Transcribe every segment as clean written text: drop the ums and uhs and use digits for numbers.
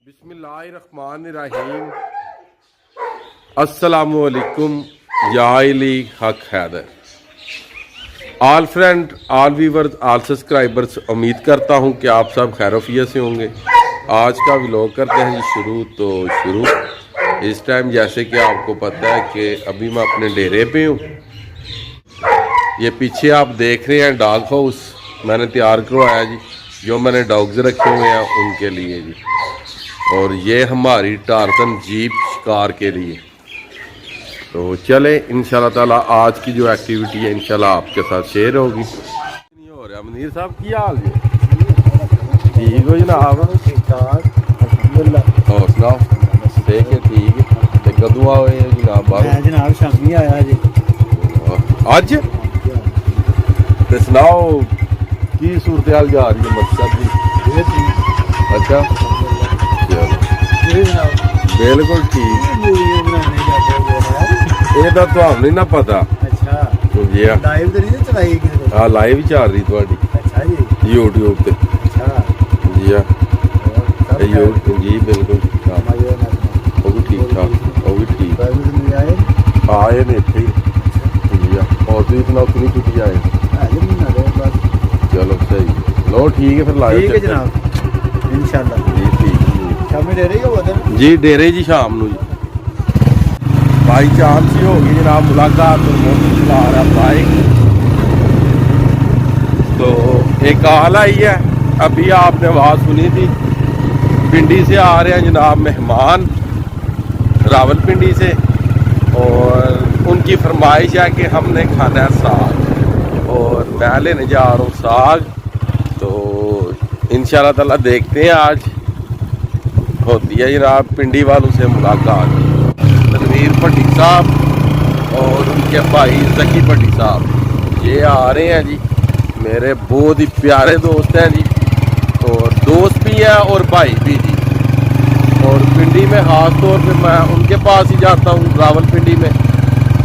बिस्मिल्लाहिर्रहमानिर्रहीम। अस्सलामुअलैकुम या अली हक Haider. All friend, all viewers, all subscribers, उम्मीद करता हूं कि आप सब खैरोफियत से होंगे। आज का व्लॉग करते हैं जी शुरू। इस टाइम जैसे कि आपको पता है कि अभी मैं अपने डेरे पे हूँ। ये पीछे आप देख रहे हैं डॉग हाउस मैंने तैयार करवाया जी, जो मैंने डॉग्स रखे हुए हैं उनके लिए जी। और ये हमारी टार्जन जीप शिकार के लिए। तो चले इंशाल्लाह ताला आज की जो एक्टिविटी है इंशाल्लाह आपके साथ शेयर होगी। नहीं हो रहा मनीर साहब की हाल जी? ठीक हो जनाब? और सुनाओ? ठीक है, ठीक है। कदों आए जनाब? जनाब शामी आया जी। अज ते सुनाओ की सूरत हाल जा रही है मकसद की? अच्छा बिल्कुल ठीक। ये तो ਤੁਹਾਨੂੰ नहीं ना पता। अच्छा जी हाँ, लाइव तो नहीं चलाई किसी हाँ लाइव चल रही थोड़ी अच्छा जी यूट्यूब पे। अच्छा जी हाँ जी बिल्कुल ठीक ठाक। वो भी ठीक ठाक, वो भी ठीक आए ने इतने ही। जी हाँ, और तुम सुनाओ कितनी छुट्टी आए? चलो सही, लो ठीक है फिर लाइव। ठीक है जनाब इंशाल्लाह जी ठीक है शामी डेरे को बोलते जी। डेरे जी शाम नू जी बाई चांस ही होगी जनाब मुलाकात और मोटर चला रहा बाइक। तो एक कॉल आई है, अभी आपने आवाज़ सुनी थी। पिंडी से आ रहे हैं जनाब मेहमान, रावलपिंडी से, और उनकी फरमाइश है कि हमने खाना है साग, और मैं लेने जा रहा हूँ साग। तो इंशाल्लाह ताला देखते हैं आज होती है जनाब पिंडी वालों से मुलाकात। रणवीर भट्टी साहब और उनके भाई जकी भट्टी साहब ये आ रहे हैं जी। मेरे बहुत ही प्यारे दोस्त हैं जी, और दोस्त भी हैं और भाई भी जी। और पिंडी में ख़ास तौर पे मैं उनके पास ही जाता हूँ रावलपिंडी में,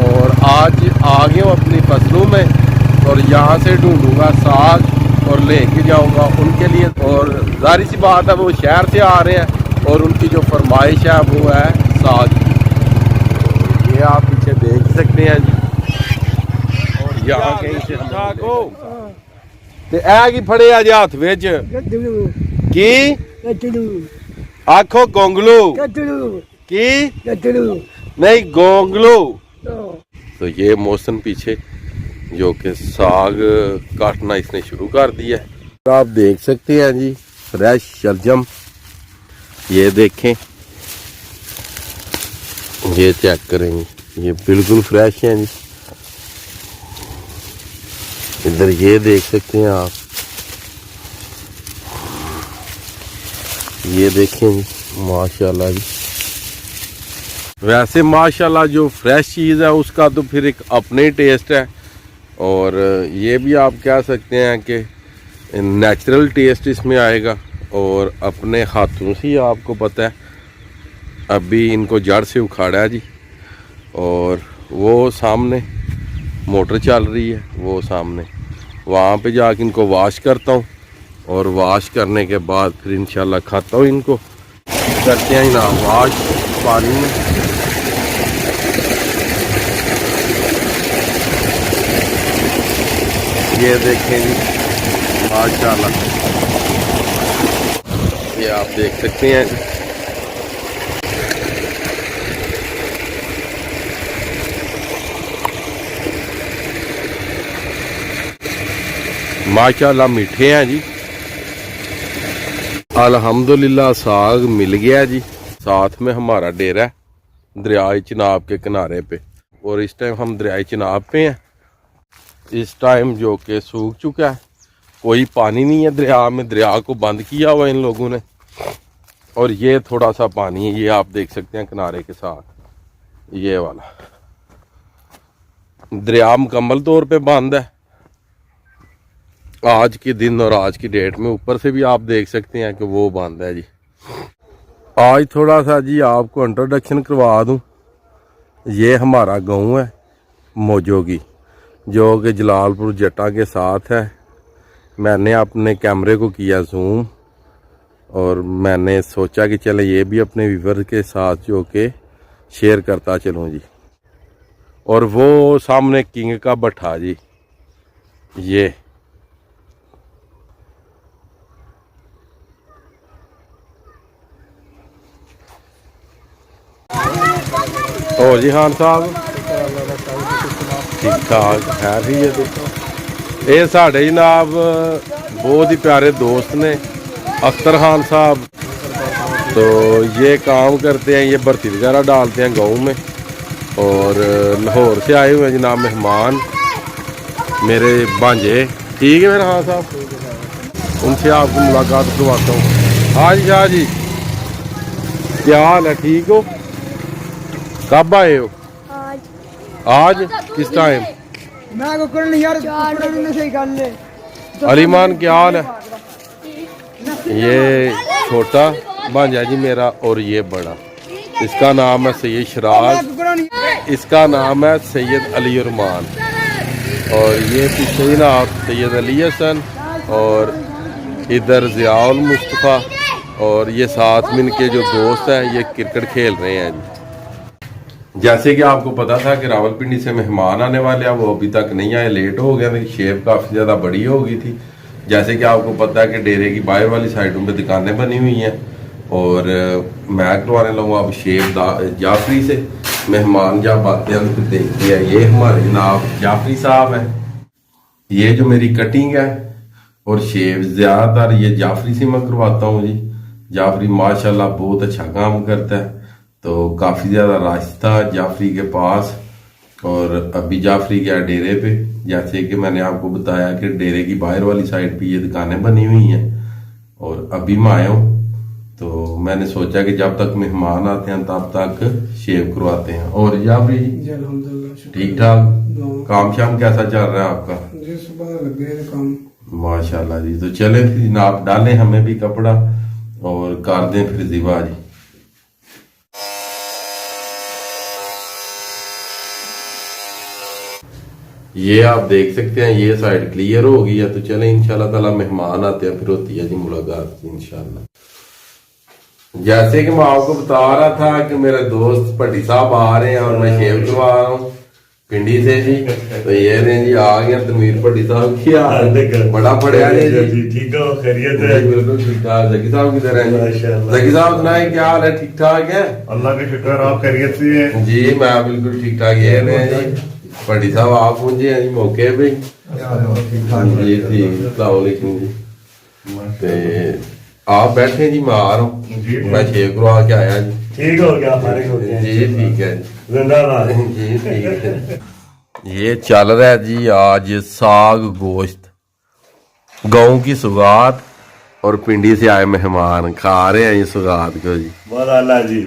और आज आ गया हूँ अपनी फसलों में, और यहाँ से ढूंढूंगा साग और लेके जाऊँगा उनके लिए। और जाहिर सी बात है वो शहर से आ रहे हैं और उनकी जो फरमाइश है वो है साग। ये आप पीछे देख सकते हैं जी। और यहाँ कहीं से की फड़े आज हाथ विच की आखो गोंगलू की नहीं गोंगलू। तो ये मौसम पीछे जो कि साग काटना इसने शुरू कर दिया है। तो आप देख सकते हैं जी फ्रेश शलजम, ये देखें, ये चेक करेंगे, ये बिल्कुल फ्रेश है जी। इधर ये देख सकते हैं आप, ये देखें जी माशाल्लाह जी। वैसे माशाल्लाह जो फ्रेश चीज़ है उसका तो फिर एक अपने ही टेस्ट है, और ये भी आप कह सकते हैं कि नेचुरल टेस्ट इसमें आएगा। और अपने हाथों से ही आपको पता है अभी इनको जड़ से उखाड़ा है जी, और वो सामने मोटर चल रही है, वो सामने वहाँ पे जाके इनको वॉश करता हूँ, और वॉश करने के बाद फिर इंशाल्लाह खाता हूँ इनको। करते हैं ना वॉश पानी में। ये देखें जी माशाल्लाह, ये आप देख सकते हैं। माशाल्लाह मीठे हैं जी। अल्हम्दुलिल्लाह साग मिल गया जी। साथ में हमारा डेरा है दरियाए चिनाब के किनारे पे, और इस टाइम हम दरियाए चिनाब पे हैं। इस टाइम जो कि सूख चुका है, कोई पानी नहीं है दरिया में, दरिया को बंद किया हुआ इन लोगों ने। और ये थोड़ा सा पानी है, ये आप देख सकते हैं किनारे के साथ, ये वाला दरिया मुकम्मल तौर पे बंद है आज के दिन और आज की डेट में। ऊपर से भी आप देख सकते हैं कि वो बंद है जी। आज थोड़ा सा जी आपको इंट्रोडक्शन करवा दूं। ये हमारा गांव है मोजोगी, जो कि जलालपुर जट्टा के साथ है। मैंने अपने कैमरे को किया जूम, और मैंने सोचा कि चले ये भी अपने व्यूवर के साथ जो के शेयर करता चलूँ जी। और वो सामने किंग का भट्ठा जी, ये और जी खान साहब ठीक ठाक है भी ये साढ़े जनाब बहुत ही प्यारे दोस्त ने अख्तर खान साहब। तो ये काम करते हैं, ये भर्ती वगैरह डालते हैं गाँव में। और लाहौर से आए हुए हैं जनाब मेहमान मेरे भांजे। ठीक है मेरे खान साहब, उनसे आपको मुलाकात करवाता हूँ। हाँ जी शाह जी, क्या हाल है, ठीक हो? कब आए हो? आज किस टाइम? अलीमान क्या हाल है? ये छोटा भांजा जी मेरा और ये बड़ा, इसका नाम है सैयद शराज, इसका नाम है सैयद अली उरमान। और ये पीछे जनाब सैयद अली हसन और इधर ज़ियाउल मुस्तफ़ा। और ये साथ में इनके जो दोस्त हैं ये क्रिकेट खेल रहे हैं जी। जैसे कि आपको पता था कि रावलपिंडी से मेहमान आने वाले हैं, वो अभी तक नहीं आए, लेट हो गया। मेरी शेप काफ़ी ज़्यादा बड़ी हो गई थी। जैसे कि आपको पता है कि डेरे की बाहर वाली साइडों पे दुकानें बनी हुई हैं और मैं करवाने लगूँ अब शेप जाफरी से। मेहमान जब आते हैं तो देखते हैं, ये हमारे जनाब जाफरी साहब हैं। ये जो मेरी कटिंग है और शेप ज़्यादातर ये जाफरी से मैं करवाता हूँ जी। जाफरी माशाल्लाह बहुत अच्छा काम करता है। तो काफ़ी ज़्यादा रश था जाफरी के पास और अभी जाफरी गया डेरे पे। जैसे कि मैंने आपको बताया कि डेरे की बाहर वाली साइड पे ये दुकानें बनी हुई हैं और अभी मैं आया हूँ। तो मैंने सोचा कि जब तक मेहमान आते हैं तब तक शेव करवाते हैं। और जाफरी ठीक ठाक, काम शाम कैसा चल रहा है आपका? जी सुबह लगे हैं काम। माशाल्लाह जी। तो चले फिर जनाब डालें हमें भी कपड़ा और कर दें फिर जिवा जी। ये आप देख सकते हैं ये साइड क्लियर हो गई है। तो चले इंशाल्लाह ताला मेहमान आते हैं फिर होती है जी मुलाकात इंशाल्लाह। जैसे कि मैं आपको बता रहा था कि मेरे दोस्त भट्टी साहब आ रहे हैं और मैं शेव करवा रहा हूँ पिंडी से जी। तो ये ने जी आ गया तनवीर भट्टी साहब, क्या बड़ा पढ़िया जी? ठीक हो, खैरियत है? बिल्कुल ठीक ठाक। जकी साहब किधर है? जकी साहब सुनाए क्या हाल है, ठीक ठाक है? अल्लाह का शुक्र, आप खैरियत से हैं? जी मैं बिल्कुल ठीक ठाक। ये ने जी भट्टी साहब आप पहुंचे हैं जी मौके पे जी। ठीक, अस्सलाम वालेकुम जी। आप बैठे जी, मैं आ रहा हूँ, मैं शेव करवा के आया जी। ठीक हो गया, हमारे हो गया जी। ठीक है जिंदाबाद जी। ठीक है। ये चल रहा है जी आज साग गोश्त, गाँव की सुगात और पिंडी से आए मेहमान खा रहे हैं ये सुगात को जी। बहुत आला जी।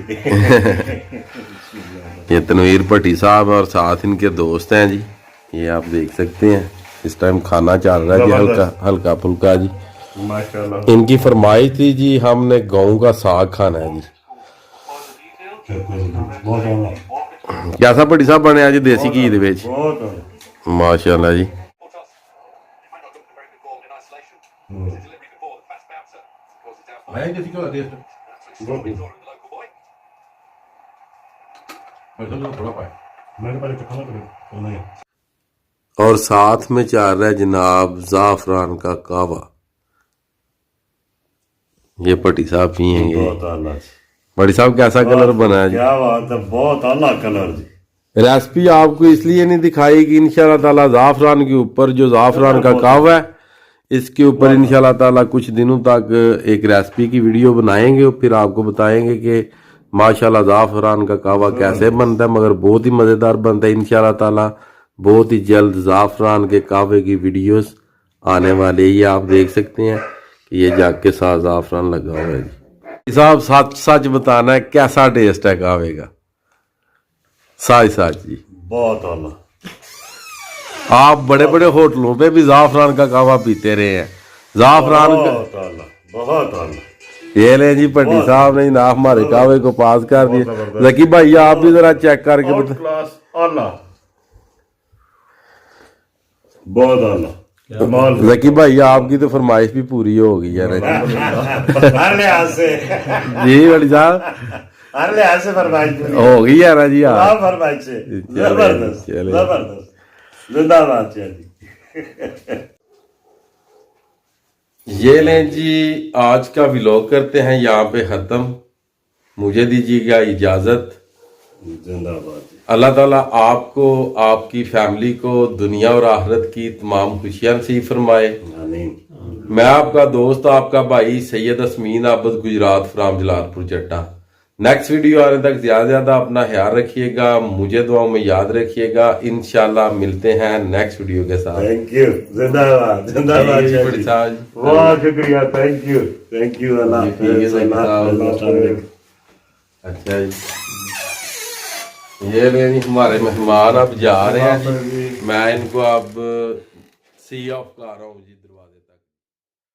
ये तनवीर भट्टी साहब और साथ इनके दोस्त हैं जी। ये आप देख सकते हैं इस टाइम खाना चल रहा है जी, हल्का हल्का फुल्का जी। माशाल्लाह। इनकी फरमाइश थी जी हमने गाँव का साग खाना है जी। बहुत आला, कैसा भट्टी साहब बने जी देसी घी दे विच? बहुत आला। माशाल्लाह जी। मैंने पहले चखना पड़ेगा नहीं। और साथ में चल रहा है जनाब जाफरान का कावा। ये भट्टी साहब पियेंगे। बहुत आला, भट्टी साहब कैसा कलर बना है जी? क्या बात है, बहुत आला कलर जी। रेसिपी आपको इसलिए नहीं दिखाई कि इंशाल्लाह ताला जाफरान के ऊपर जो जाफरान का कावा है इसके ऊपर इंशाल्लाह ताला कुछ दिनों तक एक रेसिपी की वीडियो बनाएंगे और फिर आपको बताएंगे कि माशाल्लाह जाफरान का कावा कैसे बनता है, मगर बहुत ही मज़ेदार बनता है इंशाल्लाह ताला। बहुत ही जल्द जाफरान के कावे की वीडियोस आने वाली है। ये आप देख सकते हैं कि ये जग के साथ जाफरान लगा हुआ है जी। साहब सच सच बताना है कैसा टेस्ट है कावे का? सच सच जी। बहुत आला। आप बड़े बड़े होटलों पे भी जाफरान का कावा पीते रहे हैं। जाफरान का बहुत आला, बहुत आला। ये ले जी भट्टी साहब ने ना हमारे कावे को पास कर दिया। जकी भाई आप भी जरा चेक करके बता। क्लास आला, बहुत आला। कमाल जकी भाई आपकी तो फरमाइश भी पूरी हो गई है ना हर लिहाज से जी बड़ी साहब हर लिहाज से फरमाइश पूरी हो गई है ना जी हाँ हाँ फरमाइश से चले, जबरदस्त चले। जबरदस्त जिंदाबाद जी ये लें जी आज का व्लॉग करते हैं यहाँ पे खत्म मुझे दीजिएगा इजाजत जिंदाबाद अल्लाह ताला आपको आपकी फैमिली को दुनिया और आखिरत की तमाम खुशियां नसीब फरमाए आमीन मैं आपका दोस्त आपका भाई सैयद असमीन आबद गुजरात फ्राम जलालपुर जट्टा नेक्स्ट वीडियो आने तक ज्यादा अपना ख्याल रखिएगा मुझे दुआओं में याद रखिएगा इंशाल्लाह मिलते हैं नेक्स्ट वीडियो के साथ थैंक यू जिंदाबाद जिंदाबाद जी, बड़ी साहब। बहुत शुक्रिया थैंक यू अल्लाह जी, ठीक है, हाफिज़, बड़ी साहब। अल्लाह हाफिज़। अच्छा जी ये ले जी हमारे मेहमान अब जा रहे हैं जी मैं इनको अब सी ऑफ कर रहा हूँ जी